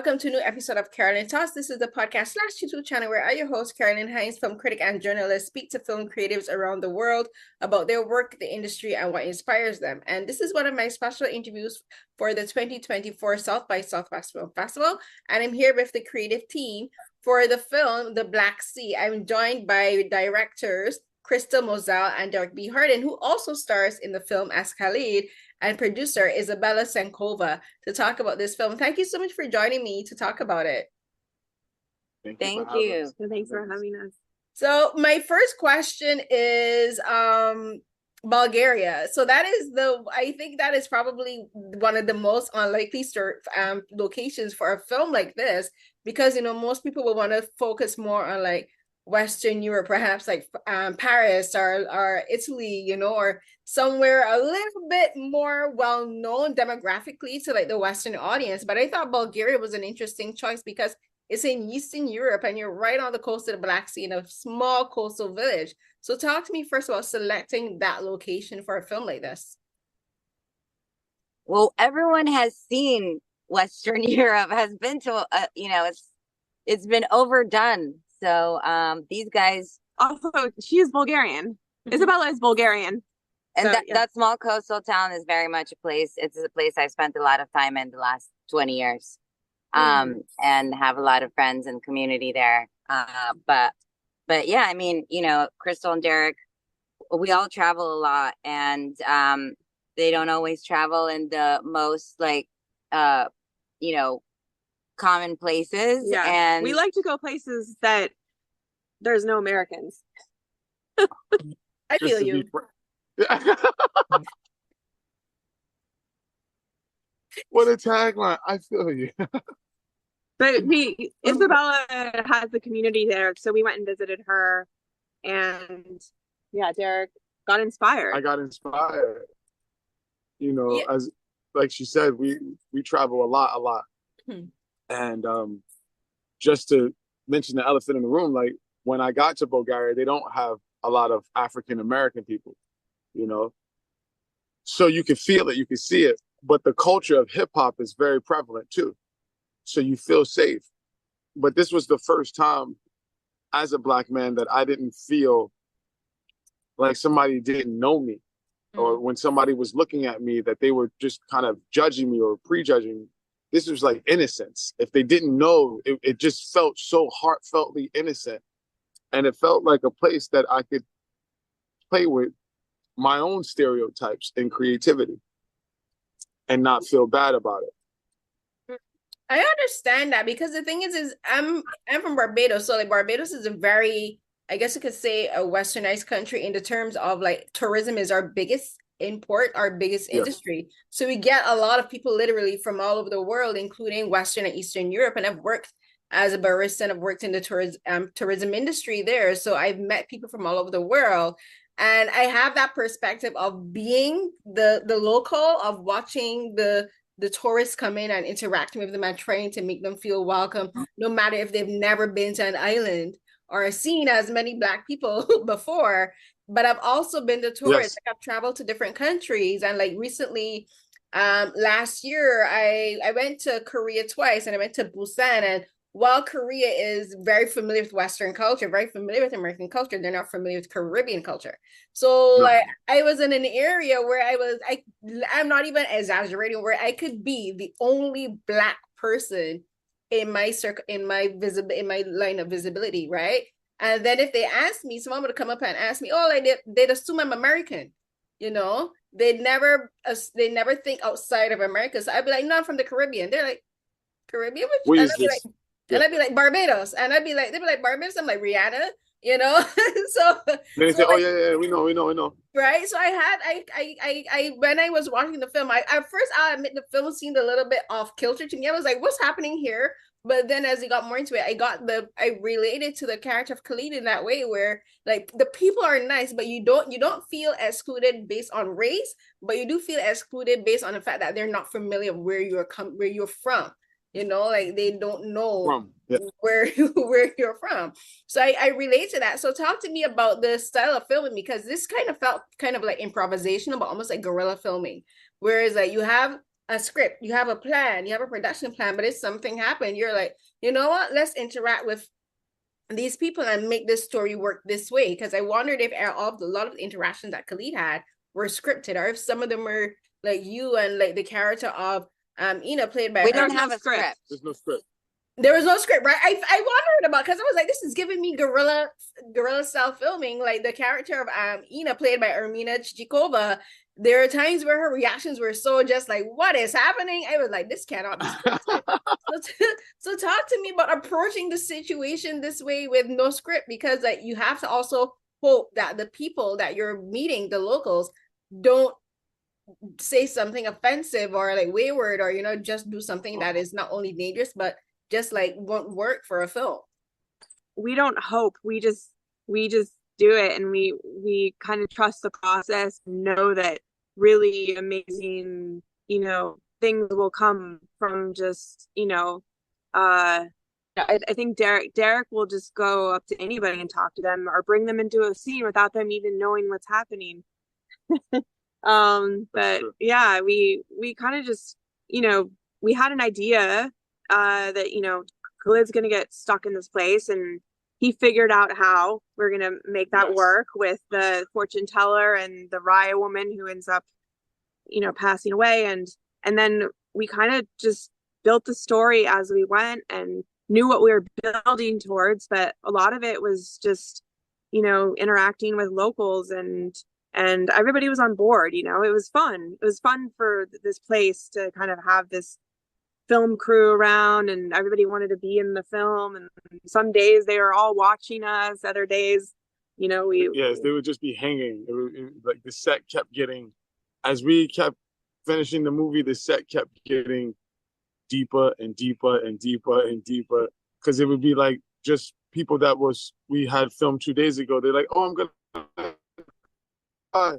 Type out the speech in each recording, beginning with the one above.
welcome to a new episode of Carolyn Talks. This is the podcast / YouTube channel where I, your host, Carolyn Hines, film critic and journalist, speak to film creatives around the world about their work, the industry, and what inspires them. And this is one of my special interviews for the 2024 South by Southwest Film Festival. And I'm here with the creative team for the film, The Black Sea. I'm joined by directors Crystal Moselle and Derrick B. Harden, who also stars in the film as Khalid, and producer Izabella Tsenkova to talk about this film. Thank you so much for joining me to talk about it. Thank you. Thanks for having us. So my first question is Bulgaria. So that is I think that is probably one of the most unlikely locations for a film like this, because, you know, most people will want to focus more on like Western Europe, perhaps like Paris or Italy, you know, or somewhere a little bit more well-known demographically to like the Western audience. But I thought Bulgaria was an interesting choice because it's in Eastern Europe and you're right on the coast of the Black Sea in a small coastal village. So talk to me first about selecting that location for a film like this. Well, everyone has seen Western Europe, has been to, you know, it's been overdone. So these guys. Also, she is Bulgarian. Izabella is Bulgarian. And so, that small coastal town is very much a place. It's a place I've spent a lot of time in the last 20 years. And have a lot of friends and community there. But yeah, I mean, you know, Crystal and Derrick, we all travel a lot, and they don't always travel in the most like you know, common places. Yeah, and we like to go places that there's no Americans. I feel you. What a tagline. I feel you. But Izabella has the community there, so we went and visited her, and yeah, Derrick got inspired. I got inspired. You know, as like she said, we travel a lot. And just to mention the elephant in the room, like when I got to Bulgaria, they don't have a lot of African American people, you know, so you can feel it, you can see it, but the culture of hip hop is very prevalent too. So you feel safe. But this was the first time as a Black man that I didn't feel like somebody didn't know me, or when somebody was looking at me that they were just kind of judging me or prejudging me. This was like innocence. If they didn't know, it just felt so heartfeltly innocent. And it felt like a place that I could play with my own stereotypes and creativity and not feel bad about it. I understand that, because the thing is I'm from Barbados. So like Barbados is a very, I guess you could say, a westernized country in the terms of like tourism is our biggest import, our biggest industry. So we get a lot of people literally from all over the world, including Western and Eastern Europe. And I've worked as a barista and I've worked in the tourism industry there. So I've met people from all over the world. And I have that perspective of being the local, of watching the tourists come in and interacting with them and trying to make them feel welcome, no matter if they've never been to an island or seen as many Black people before. But I've also been the tourist. Like I've traveled to different countries, and like recently, last year, I went to Korea twice, and I went to Busan. And while Korea is very familiar with Western culture, very familiar with American culture, they're not familiar with Caribbean culture. So like I was in an area where I'm not even exaggerating, where I could be the only Black person in my circle, in my line of visibility, right? And then if they ask me, someone would come up and ask me, oh, like they'd assume I'm American, you know? They never think outside of America. So I'd be like, no, I'm from the Caribbean. They're like, Caribbean? And I'd be like, Barbados. And they'd be like, Barbados? I'm like, Rihanna, you know? So they say, like, oh yeah, we know. Right. So I when I was watching the film, I'll admit the film seemed a little bit off kilter to me. I was like, what's happening here? But then as I got more into it, I related to the character of Khalid in that way, where like the people are nice, but you don't feel excluded based on race, but you do feel excluded based on the fact that they're not familiar where you're from. You know, like they don't know where you're from. So I relate to that. So talk to me about the style of filming, because this kind of felt kind of like improvisational, but almost like guerrilla filming. Whereas like you have a script, you have a plan, you have a production plan, but if something happened, you're like, you know what, let's interact with these people and make this story work this way. Because I wondered if a lot of the interactions that Khalid had were scripted, or if some of them were like you and like the character of Ina played by We don't have a script. There's no script. There was no script, right? I wondered about, because I was like, this is giving me guerrilla style filming. Like the character of Ina played by Irmena Chichikova. There are times where her reactions were so just like, what is happening? I was like, this cannot be scripted. So talk to me about approaching the situation this way with no script, because like you have to also hope that the people that you're meeting, the locals, don't say something offensive or like wayward, or just do something that is not only dangerous but just like won't work for a film. We don't hope. We just do it, and we kind of trust the process and know that really amazing, things will come from just, I think Derrick will just go up to anybody and talk to them or bring them into a scene without them even knowing what's happening. But yeah, we kind of just, we had an idea that, Khalid's gonna get stuck in this place, and he figured out how we're gonna make that work with the fortune teller and the Raya woman who ends up, passing away, and then we kind of just built the story as we went and knew what we were building towards, but a lot of it was just, interacting with locals, and everybody was on board. It was fun. It was fun for this place to kind of have this film crew around, and everybody wanted to be in the film, and some days they were all watching us, other days, they would just be hanging. Like the set kept getting, as we kept finishing the movie, the set kept getting deeper and deeper and deeper and deeper, because it would be like just people that we had filmed 2 days ago. They're like, oh, I'm gonna by.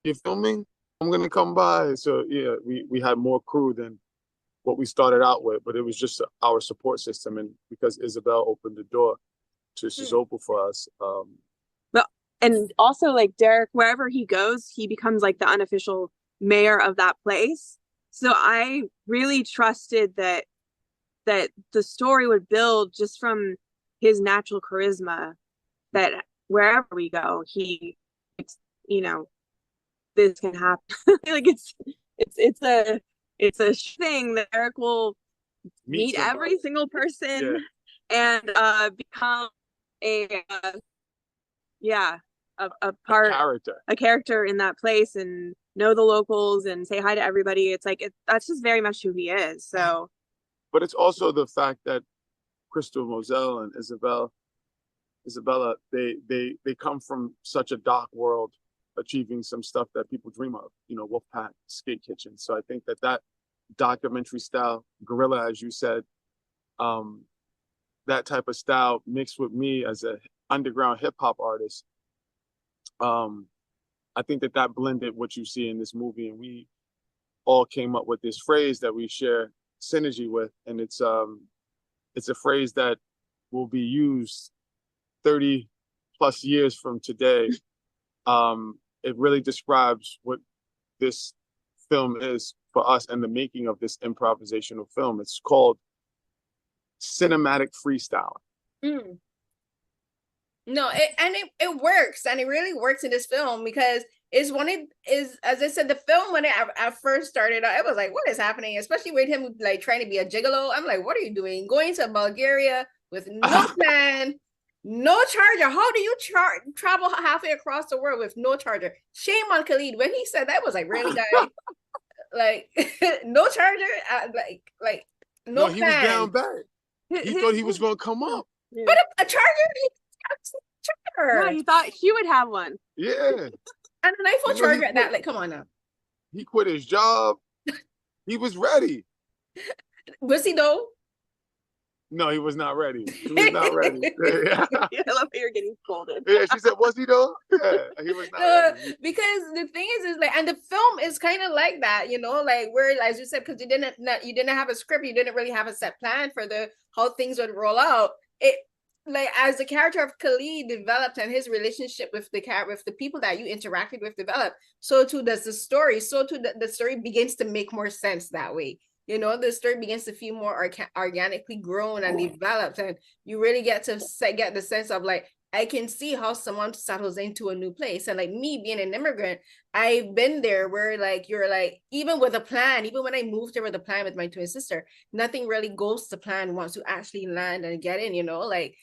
You're filming? I'm gonna come by. So yeah, we had more crew than what we started out with, but it was just our support system, and because Izabella opened the door to Shizuoka for us. Well, and also like Derrick, wherever he goes, he becomes like the unofficial mayor of that place. So I really trusted that the story would build just from his natural charisma, that wherever we go, this can happen. Like it's a thing that Derrick will meet every single person and become a character in that place, and know the locals and say hi to everybody. It's like that's just very much who he is. So, but it's also the fact that Crystal Moselle and Izabella, they come from such a dark world, achieving some stuff that people dream of, Wolfpack, Skate Kitchen. So I think that documentary style, guerrilla, as you said, that type of style mixed with me as an underground hip hop artist, I think that blended what you see in this movie, and we all came up with this phrase that we share synergy with, and it's a phrase that will be used 30 plus years from today. It really describes what this film is for us and the making of this improvisational film. It's called cinematic freestyle. No, it works, and it really works in this film, because as I said, the film when I first started out, it was like, what is happening? Especially with him like trying to be a gigolo. I'm like, what are you doing? Going to Bulgaria with no plan, no charger. How do you travel halfway across the world with no charger? Shame on Khalid. When he said that, I was like, really, guy? Like, no charger? Like no plan. He was down bad. He thought he was going to come up. Yeah. But a charger? Yeah, you thought he would have one. Yeah. And an iPhone charger at that. Like, come on now. He quit his job. He was ready. Was he though? No, he was not ready. He was not ready. Yeah. I love how you're getting scolded. Yeah, she said, was he though? Yeah, he was not ready. Because the thing is like, and the film is kind of like that, like where, as you said, because you didn't have a script, you didn't really have a set plan for how things would roll out. like as the character of Khalid developed and his relationship with the people that you interacted with developed, so too does the story. So too the story begins to make more sense that way. You know, the story begins to feel more organically grown and developed, and you really get to get the sense of like, I can see how someone settles into a new place. And like me being an immigrant, I've been there where like you're like, even with a plan, even when I moved there with a plan with my twin sister, nothing really goes to plan once you actually land and get in, you know, like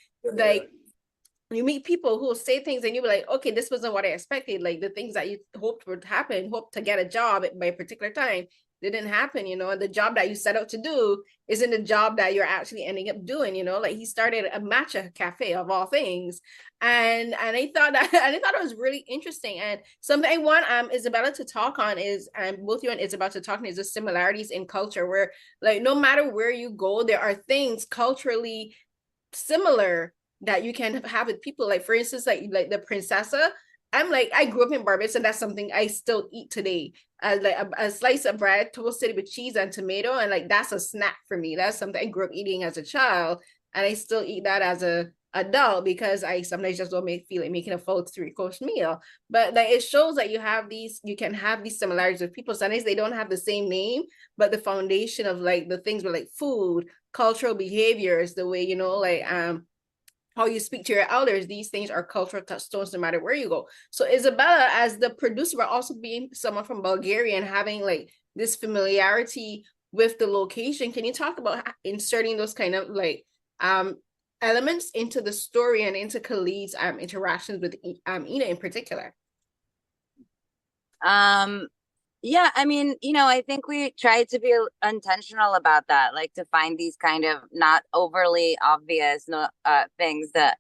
you meet people who will say things and you'll be like, okay, this wasn't what I expected. Like the things that you hoped would happen, hope to get a job by a particular time, didn't happen, you know, and the job that you set out to do isn't the job that you're actually ending up doing, you know, like he started a matcha cafe of all things. And I thought that and I thought it was really interesting. And something I want Izabella to talk on is, and both you and Izabella to talk on, is the similarities in culture where like no matter where you go, there are things culturally similar that you can have with people. Like for instance, like the princessa. I'm like, I grew up in Barbados, and that's something I still eat today. Like a slice of bread toasted with cheese and tomato, and like that's a snack for me. That's something I grew up eating as a child, and I still eat that as a adult because I sometimes just don't feel like making a full 3-course meal. But like it shows that you can have these similarities with people. Sometimes they don't have the same name, but the foundation of like the things with like food, cultural behaviors, the way, you know, like how you speak to your elders, these things are cultural touchstones no matter where you go. So Izabella, as the producer, but also being someone from Bulgaria and having like this familiarity with the location, can you talk about inserting those kind of like elements into the story and into Khalid's interactions with Ina in particular? Yeah, I mean, you know, I think we tried to be intentional about that, like to find these kind of not overly obvious things that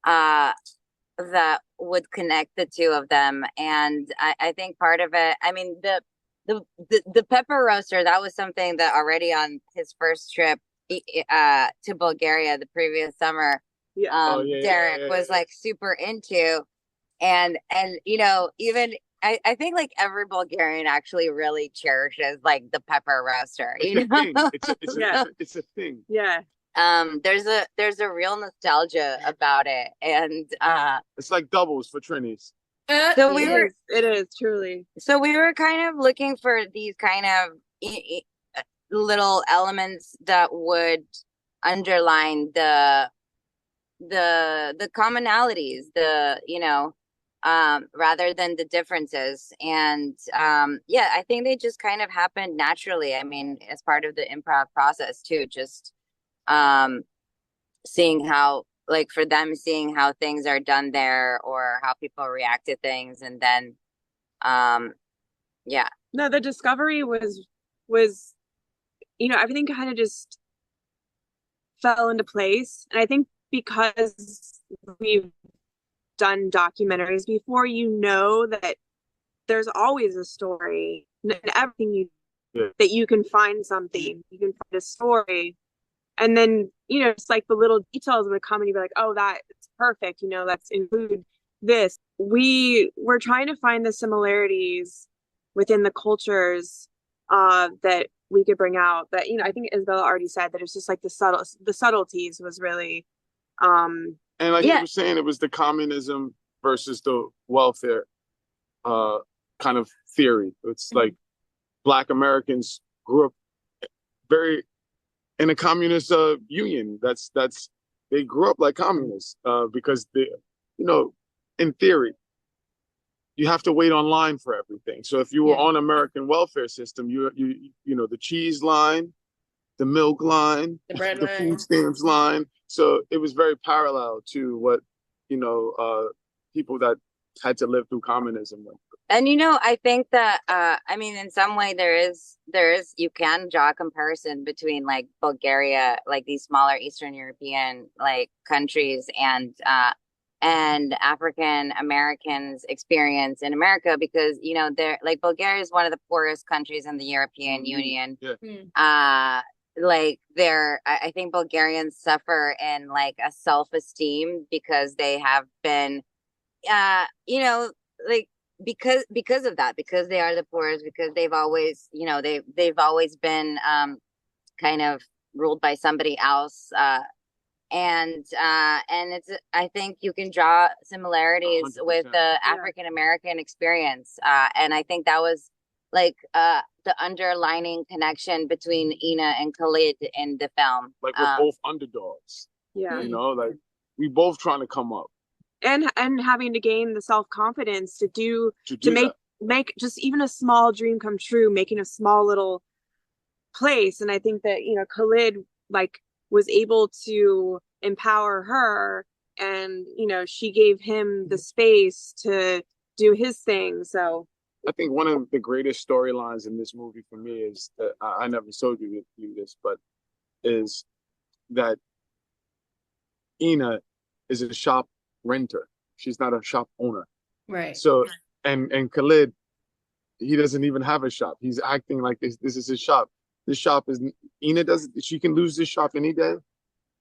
that would connect the two of them. And I think part of it, I mean, the pepper roaster, that was something that already on his first trip to Bulgaria the previous summer, Derrick was like super into. And you know, even I think like every Bulgarian actually really cherishes like the pepper roaster. You know, it's a thing. Yeah. There's a real nostalgia about it, and it's like doubles for Trinis. So it is truly. So we were kind of looking for these kind of little elements that would underline the commonalities, you know, rather than the differences. And yeah, I think they just kind of happened naturally. I mean, as part of the improv process too, just seeing how, like for them, seeing how things are done there or how people react to things. And then yeah. No, the discovery was, you know, everything kind of just fell into place. And I think because we've done documentaries before, you know that there's always a story in everything that you can find something, you can find a story. And then, you know, it's like the little details of the comedy, be like, oh, that's perfect, you know, let's include this. We were trying to find the similarities within the cultures that we could bring out. But, you know, I think Izabella already said that it's just like the subtleties was really and like you were saying, it was the communism versus the welfare kind of theory. It's like Black Americans grew up very in a communist union. That's they grew up like communists because they, you know, in theory, you have to wait online for everything. So if you were on American welfare system, you know, the cheese line, the milk line, the food stamps line. So it was very parallel to what, you know, people that had to live through communism went through. And, you know, I think that, I mean, in some way there is, you can draw a comparison between like Bulgaria, like these smaller Eastern European like countries and African Americans experience in America, because, you know, they're like, Bulgaria is one of the poorest countries in the European Union. Like I think Bulgarians suffer in like a self-esteem because they have been, you know, like, because of that, because they are the poorest, because they've always, you know, they've always been kind of ruled by somebody else, and it's, I think you can draw similarities with 100%. the African American experience, and I think that was like the underlining connection between Ina and Khalid in the film. Like we're both underdogs. Yeah. You know, like we both trying to come up. And having to gain the self-confidence to that. make just even a small dream come true, making a small little place. And I think that, you know, Khalid like was able to empower her, and, you know, she gave him the space to do his thing. So I think one of the greatest storylines in this movie for me is that I never told you this, but is that Ina is a shop renter. She's not a shop owner. Right. So and Khalid, he doesn't even have a shop. He's acting like this is his shop. This shop is Ina she can lose this shop any day,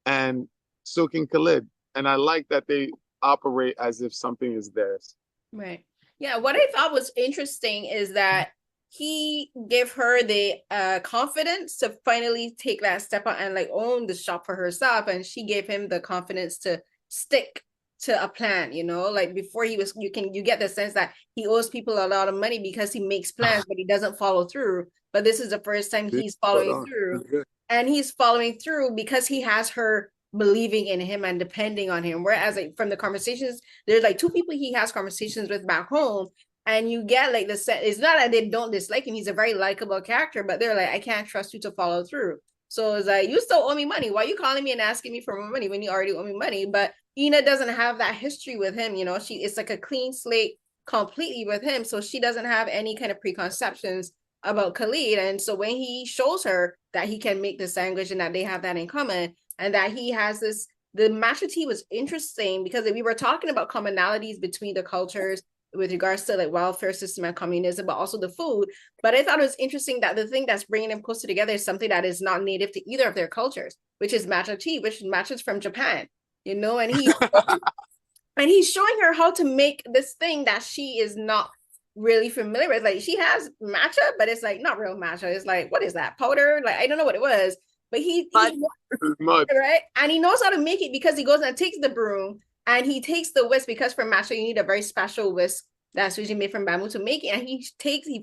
and so can Khalid. And I like that they operate as if something is theirs. Right. Yeah, what I thought was interesting is that he gave her the confidence to finally take that step out and like own the shop for herself, and she gave him the confidence to stick to a plan, you know, like before you get the sense that he owes people a lot of money because he makes plans but he doesn't follow through. But this is the first time he's following through, and he's following through because he has her believing in him and depending on him. Whereas like from the conversations, there's like two people he has conversations with back home, and you get like it's not that they don't dislike him. He's a very likable character, but they're like, I can't trust you to follow through. So it's like, you still owe me money. Why are you calling me and asking me for more money when you already owe me money? But Ina doesn't have that history with him, you know. It's like a clean slate completely with him, so she doesn't have any kind of preconceptions about Khalid. And so when he shows her that he can make the sandwich and that they have that in common, and that he has this, the matcha tea was interesting because we were talking about commonalities between the cultures with regards to like welfare system and communism, but also the food. But I thought it was interesting that the thing that's bringing them closer together is something that is not native to either of their cultures, which is matcha tea, which matcha's from Japan, you know. And he's showing her how to make this thing that she is not really familiar with. Like, she has matcha, but it's like not real matcha. It's like, what is that, powder? Like, I don't know what it was, but he right, and he knows how to make it because he goes and takes the broom and he takes the whisk, because for matcha you need a very special whisk that's usually made from bamboo to make it. And he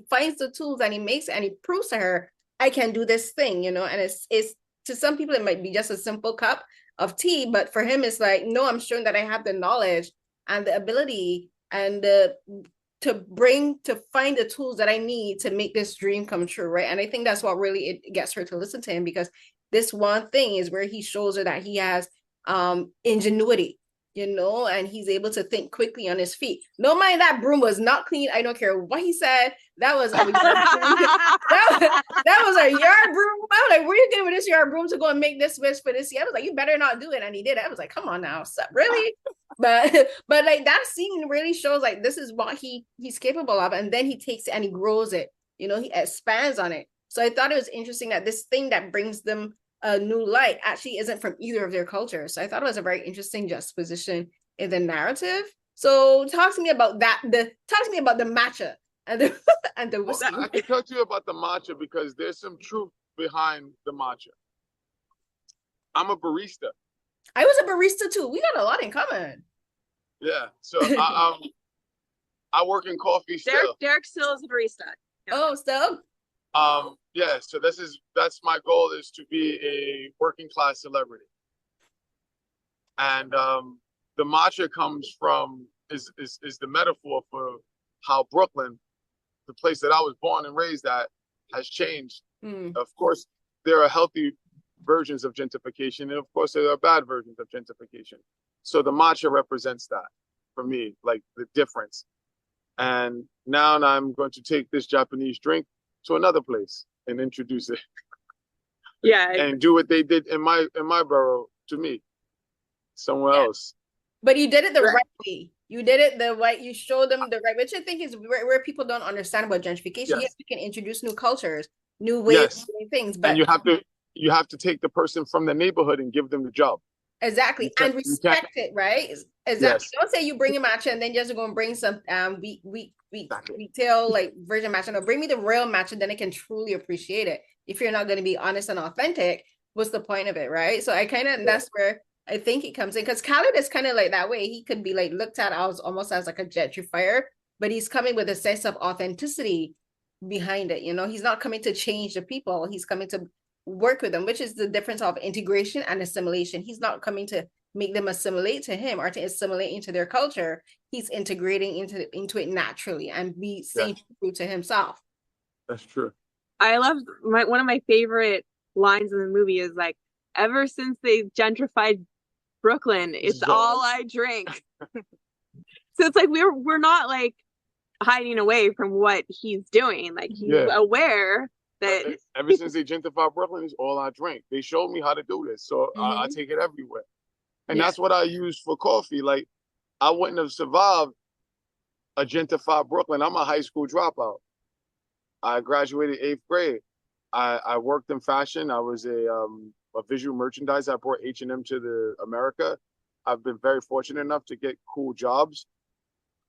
finds the tools and he makes it, and he proves to her, I can do this thing, you know. And it's to some people it might be just a simple cup of tea, but for him it's like, no, I'm showing that I have the knowledge and the ability and to find the tools that I need to make this dream come true, right? And I think that's what really it gets her to listen to him, because this one thing is where he shows her that he has ingenuity, you know, and he's able to think quickly on his feet. No mind that broom was not clean. I don't care what he said. That was a yard broom. that was a yard broom. I was like, where are you getting with this yard broom to go and make this wish for this year? I was like, you better not do it. And he did it. I was like, come on now, really? But like that scene really shows like this is what he's capable of. And then he takes it and he grows it, you know, he expands on it. So I thought it was interesting that this thing that brings them a new light actually isn't from either of their cultures. So I thought it was a very interesting juxtaposition in the narrative. So talk to me about that. Talk to me about the matcha and the whiskey. I can talk to you about the matcha because there's some truth behind the matcha. I'm a barista. I was a barista too. We got a lot in common. Yeah. So I work in coffee still. Derrick still is a barista. Oh, still? Yeah, so that's my goal, is to be a working class celebrity. And the matcha comes from is the metaphor for how Brooklyn, the place that I was born and raised at, has changed. Of course, there are healthy versions of gentrification, and of course there are bad versions of gentrification. So the matcha represents that for me, like the difference. And now I'm going to take this Japanese drink to another place and introduce it. Yeah. And do what they did in my borough to me somewhere else. But you did it the right way. You did it the way you showed them the right, which I think is where people don't understand about gentrification. Yes, you can introduce new cultures, new ways of doing things, but and you have to take the person from the neighborhood and give them the job. Exactly. And respect it, right? Exactly. Yes. Don't say you bring a matcha and then just go and bring some retail like virgin matcha. No, bring me the real matcha, then I can truly appreciate it. If you're not going to be honest and authentic, what's the point of it, right? So I kind of that's where I think it comes in because Khalid is kind of like that way. He could be like looked at as almost as like a gentrifier, but he's coming with a sense of authenticity behind it. You know, he's not coming to change the people. He's coming to work with them, which is the difference of integration and assimilation. He's not coming to make them assimilate to him or to assimilate into their culture. He's integrating into it naturally and be staying true to himself. That's true. I love one of my favorite lines in the movie is like, ever since they gentrified Brooklyn, it's all I drink. So it's like we're not like hiding away from what he's doing. Like he's aware that ever since they gentrified Brooklyn, it's all I drink. They showed me how to do this, so I take it everywhere. And that's what I use for coffee. Like I wouldn't have survived a gentrified Brooklyn. I'm a high school dropout. I graduated 8th grade. I worked in fashion. I was a visual merchandiser. I brought H&M to America. I've been very fortunate enough to get cool jobs.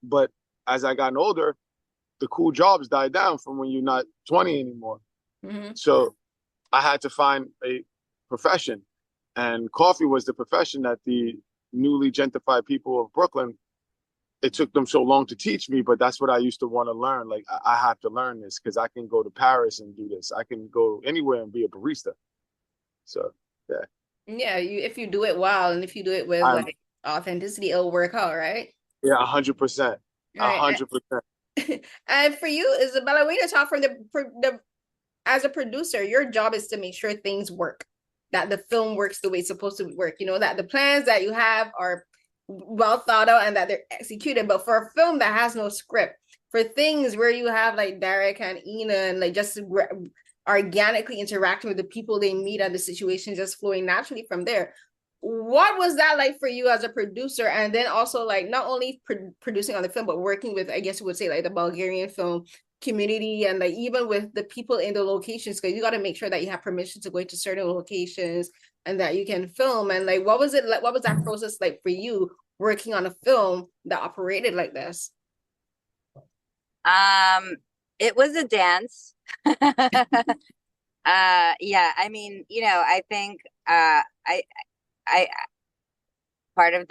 But as I got older, the cool jobs died down from when you're not 20 anymore. So I had to find a profession. And coffee was the profession that the newly gentrified people of Brooklyn, it took them so long to teach me, but that's what I used to want to learn. Like, I have to learn this because I can go to Paris and do this. I can go anywhere and be a barista. So, yeah. Yeah, if you do it well and if you do it with like authenticity, it'll work out, right? Yeah, 100%. 100%. And for you, Izabella, we need to talk as a producer, your job is to make sure things work, that the film works the way it's supposed to work, you know, that the plans that you have are well thought out and that they're executed. But for a film that has no script, for things where you have like Derrick and Ina and like just organically interacting with the people they meet and the situation just flowing naturally from there, what was that like for you as a producer? And then also like not only producing on the film, but working with, I guess you would say, like the Bulgarian film community and like even with the people in the locations, because you got to make sure that you have permission to go into certain locations and that you can film. And like what was it like, what was that process like for you working on a film that operated like this? It was a dance. Yeah, I mean, you know, I think I one of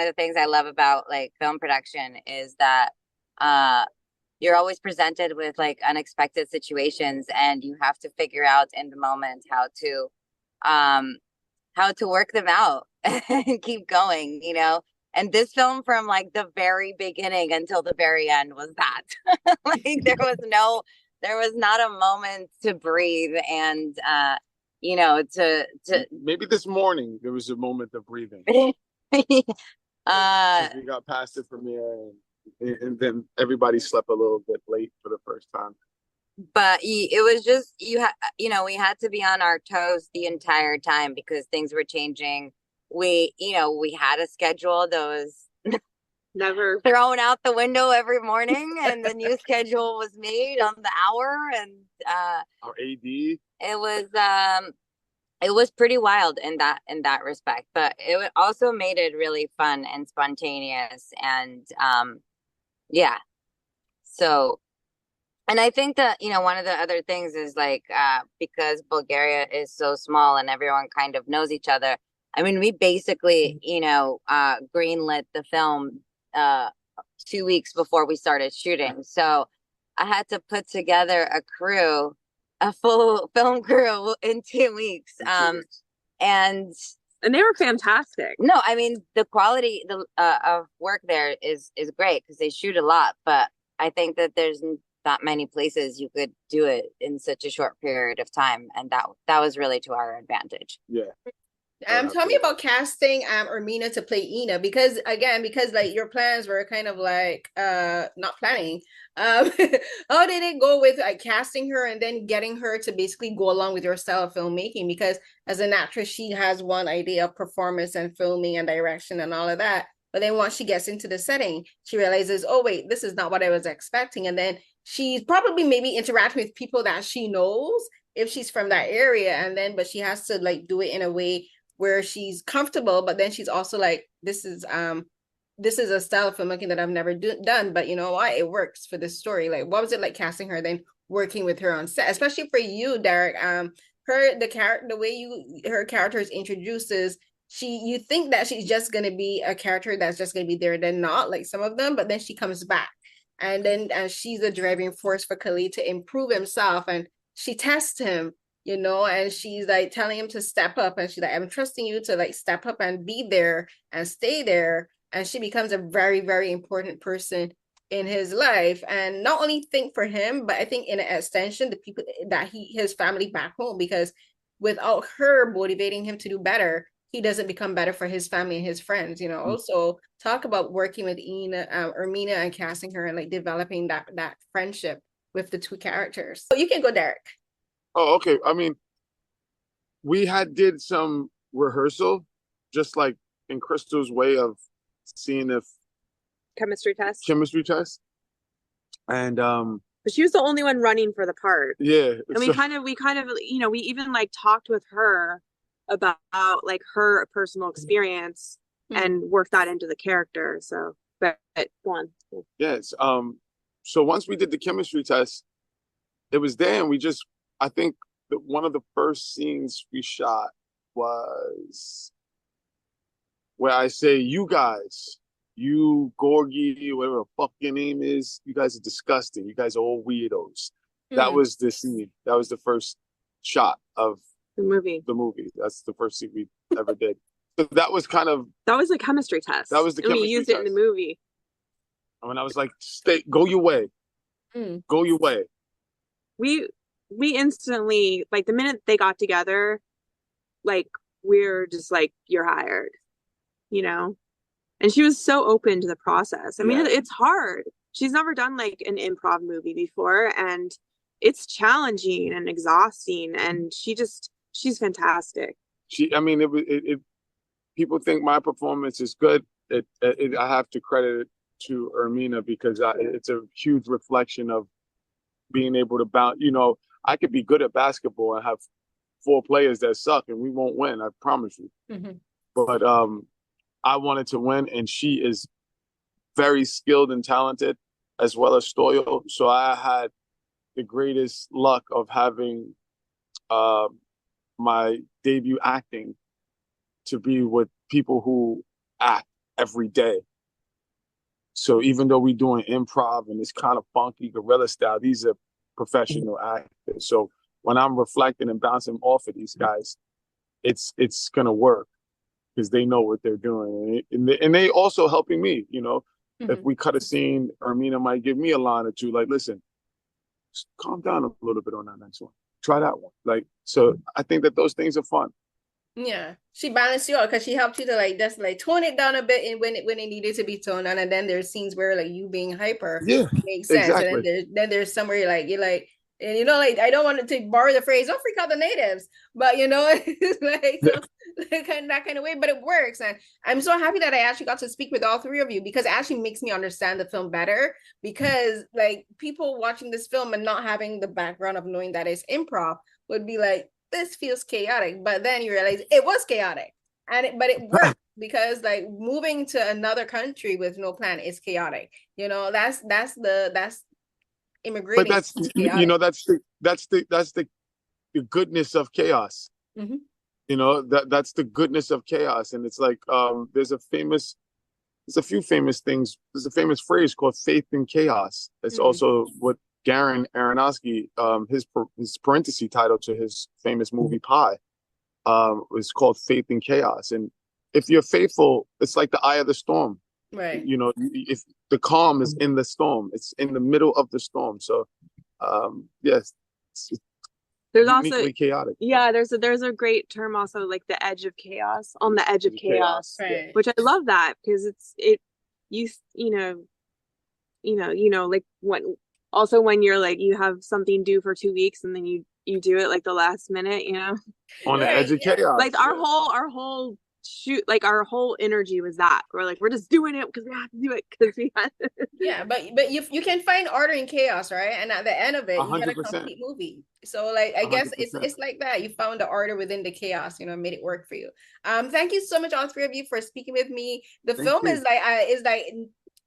the things I love about like film production is that you're always presented with like unexpected situations and you have to figure out in the moment how to work them out and keep going, you know. And this film from like the very beginning until the very end was that. Like there was not a moment to breathe and you know, to maybe this morning there was a moment of breathing. We got past the premiere and then everybody slept a little bit late for the first time. But it was just you know, we had to be on our toes the entire time because things were changing. We had a schedule that was never thrown out the window every morning, and the new schedule was made on the hour. And our AD, it was pretty wild in that respect, but it also made it really fun and spontaneous. And yeah, so. And I think that, you know, one of the other things is like because Bulgaria is so small and everyone kind of knows each other. I mean, we basically, you know, greenlit the film 2 weeks before we started shooting. So I had to put together a full film crew in 2 weeks. And they were fantastic. No, I mean, the quality of work there is great because they shoot a lot. But I think that there's not many places you could do it in such a short period of time. And that was really to our advantage. Yeah. Tell me about casting Irmena to play Ina, because like your plans were kind of like not planning. How did it go with like casting her and then getting her to basically go along with your style of filmmaking? Because as an actress, she has one idea of performance and filming and direction and all of that. But then once she gets into the setting, she realizes, oh wait, this is not what I was expecting. And then she's probably maybe interacting with people that she knows if she's from that area. And then, but she has to like do it in a way where she's comfortable, but then she's also like, this is a style of filmmaking that I've never done, but you know what, it works for this story. Like, what was it like casting her, then working with her on set, especially for you, Derrick? The way her character is introduced is you think that she's just gonna be a character that's just gonna be there, then not like some of them, but then she comes back, and she's the driving force for Khalid to improve himself, and she tests him, and she's like telling him to step up, and she's like, I'm trusting you to like step up and be there and stay there, and she becomes a very, very important person in his life, and not only think for him, but I think in an extension, the people that his family back home, because without her motivating him to do better, he doesn't become better for his family and his friends. Also talk about working with Irmena and casting her and like developing that friendship with the two characters. So you can go, Derrick. Oh, okay. I mean, we did some rehearsal, just like in Crystal's way of seeing if chemistry test. And but she was the only one running for the part. Yeah. And we kind of, we even like talked with her about like her personal experience and worked that into the character. So, but go on. Yes. So once we did the chemistry test, it was there, and I think that one of the first scenes we shot was where I say, you guys, you Gorgie, whatever the fuck your name is, you guys are disgusting. You guys are all weirdos. That was the scene. That was the first shot of the movie. That's the first scene we ever did. So that was a chemistry test. That was the chemistry test. We used it in the movie. I mean, I was like, go your way. Go your way. We instantly, like the minute they got together, like we're just like, you're hired, And she was so open to the process. I mean, it's hard. She's never done like an improv movie before, and it's challenging and exhausting. And she's fantastic. People think my performance is good. I have to credit it to Irmena, because it's a huge reflection of being able to bounce. I could be good at basketball and have 4 players that suck, and we won't win. I promise you. But I wanted to win, and she is very skilled and talented, as well as loyal. So I had the greatest luck of having my debut acting to be with people who act every day. So even though we're doing improv and it's kind of funky guerrilla style, these are professional actors. So when I'm reflecting and bouncing off of these guys, it's gonna work, because they know what they're doing, and they also helping me. If we cut a scene, Irmena might give me a line or two, like, listen, just calm down a little bit on that next one. Try that one. Like, so I think that those things are fun. Yeah, she balanced you out, because she helped you to like just like tone it down a bit, and when it needed to be toned down, and then there's scenes where like you being hyper makes sense, exactly. And then there's somewhere you're like, and like, I don't want to borrow the phrase, don't freak out the natives, but it's like, so, that kind of way, but it works. And I'm so happy that I actually got to speak with all 3 of you, because it actually makes me understand the film better, because like people watching this film and not having the background of knowing that it's improv would be like, this feels chaotic, but then you realize it was chaotic, but it worked, because like moving to another country with no plan is chaotic. That's immigrating. But that's the goodness of chaos. That's the goodness of chaos. And it's like there's a few famous things. There's a famous phrase called faith in chaos. It's also what Darren Aronofsky, his parenthesis title to his famous movie Pi, was called Faith in Chaos. And if you're faithful, it's like the eye of the storm. Right. If the calm is in the storm, it's in the middle of the storm. So, yes, there's also chaotic. Yeah, there's a great term also, like the edge of chaos, on the edge of chaos, right. Which I love that, because like when you're like, you have something due for 2 weeks and then you do it like the last minute, on the edge of chaos. Like our whole shoot, like our whole energy was that we're like, we're just doing it because we have to do it, because we have to. Yeah, but you can find order in chaos, right? And at the end of it, you 100%. get a complete movie. So like, I guess 100%. it's like that. You found the order within the chaos, made it work for you. Thank you so much, all 3 of you, for speaking with me. The film is like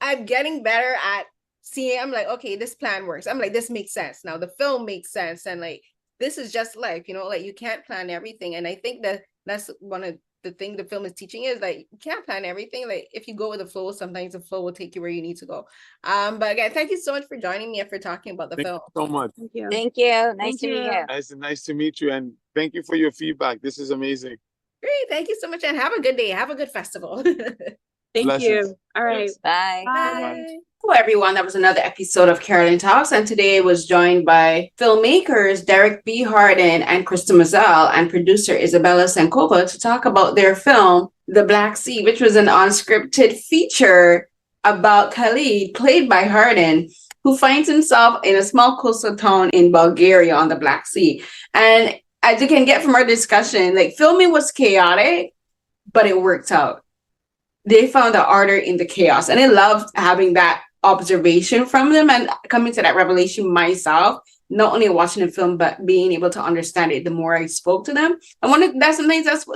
I'm getting better at seeing. I'm like, okay, this plan works. I'm like, this makes sense now. The film makes sense, and like, this is just life, like you can't plan everything. And I think that's one of the thing the film is teaching is like you can't plan everything. Like if you go with the flow, sometimes the flow will take you where you need to go. But again, thank you so much for joining me and for talking about the film. You so much. Thank you. Thank you. Nice to meet you. It's nice to meet you, and thank you for your feedback. This is amazing. Great, thank you so much, and have a good day. Have a good festival. Thank Blessings. you. All right. Bye. Bye. Hello, everyone. That was another episode of Carolyn Talks, and today I was joined by filmmakers Derrick B, Harden, and Crystal Moselle, and producer Izabella Tsenkova to talk about their film, The Black Sea, which was an unscripted feature about Khalid, played by Harden, who finds himself in a small coastal town in Bulgaria on the Black Sea. And as you can get from our discussion, like filming was chaotic, but it worked out. They found the order in the chaos, and I loved having that observation from them and coming to that revelation myself, not only watching the film but being able to understand it the more I spoke to them. And sometimes that's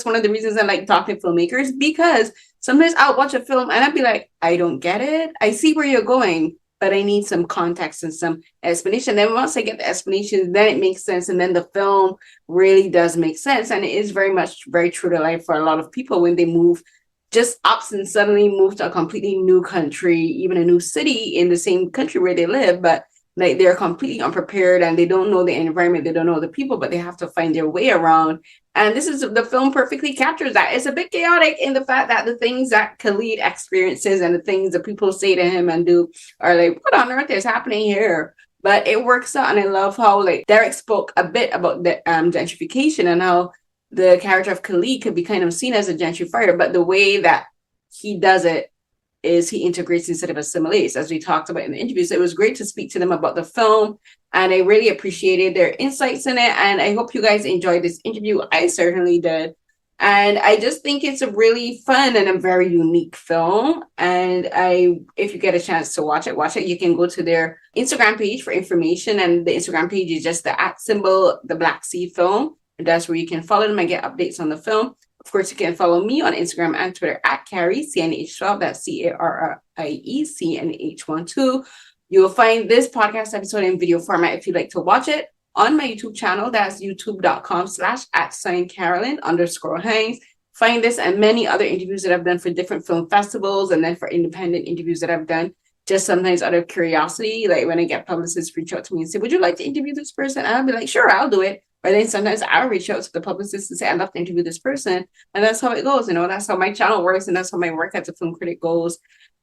one of the reasons I like talking to filmmakers, because sometimes I'll watch a film and I'll be like, I don't get it. I see where you're going, but I need some context and some explanation. Then once I get the explanation, then it makes sense, and then the film really does make sense. And it is very true to life for a lot of people when they move just ups and suddenly move to a completely new country, even a new city in the same country where they live, but like they're completely unprepared and they don't know the environment, they don't know the people, but they have to find their way around. And the film perfectly captures that. It's a bit chaotic in the fact that the things that Khalid experiences and the things that people say to him and do are like, what on earth is happening here? But it works out, and I love how like Derrick spoke a bit about the gentrification and how the character of Khalid could be kind of seen as a gentrifier, but the way that he does it is he integrates instead of assimilates, as we talked about in the interview. So it was great to speak to them about the film, and I really appreciated their insights in it, and I hope you guys enjoyed this interview. I certainly did. And I just think it's a really fun and a very unique film. And if you get a chance to watch it. You can go to their Instagram page for information, and the Instagram page is just the @ the Black Sea Film. And that's where you can follow them and get updates on the film. Of course, you can follow me on Instagram and Twitter @Carrie, CNH12. That's CARRIECNH12. You will find this podcast episode in video format if you'd like to watch it on my YouTube channel. That's youtube.com/@Carolyn_Hines. Find this and many other interviews that I've done for different film festivals, and then for independent interviews that I've done just sometimes out of curiosity. Like when I get publicists reach out to me and say, would you like to interview this person? And I'll be like, sure, I'll do it. But then sometimes I'll reach out to the publicist and say, I'd love to interview this person. And that's how it goes. That's how my channel works. And that's how my work as a film critic goes.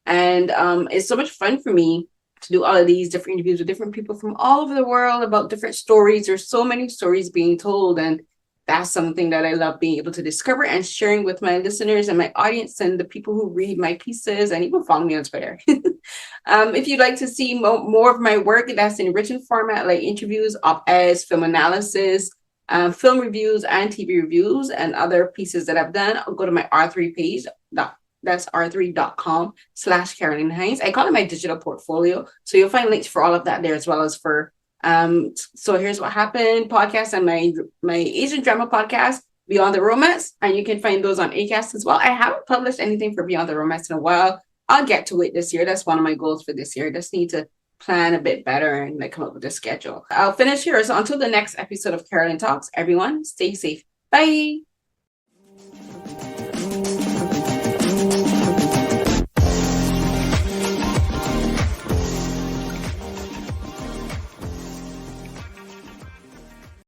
And it's so much fun for me to do all of these different interviews with different people from all over the world about different stories. There's so many stories being told. And that's something that I love being able to discover and sharing with my listeners and my audience and the people who read my pieces and even follow me on Twitter. If you'd like to see more of my work that's in written format, like interviews, op-eds, film analysis, film reviews, and TV reviews, and other pieces that I've done, I'll go to my R3 page. That's r3.com/Carolyn Hines. I call it my digital portfolio. So you'll find links for all of that there, as well as for So Here's What Happened podcast and my Asian drama podcast, Beyond the Romance. And you can find those on Acast as well. I haven't published anything for Beyond the Romance in a while. I'll get to it this year. That's one of my goals for this year. I just need to plan a bit better and come up with a schedule. I'll finish here. So until the next episode of Carolyn Talks, everyone, stay safe. Bye.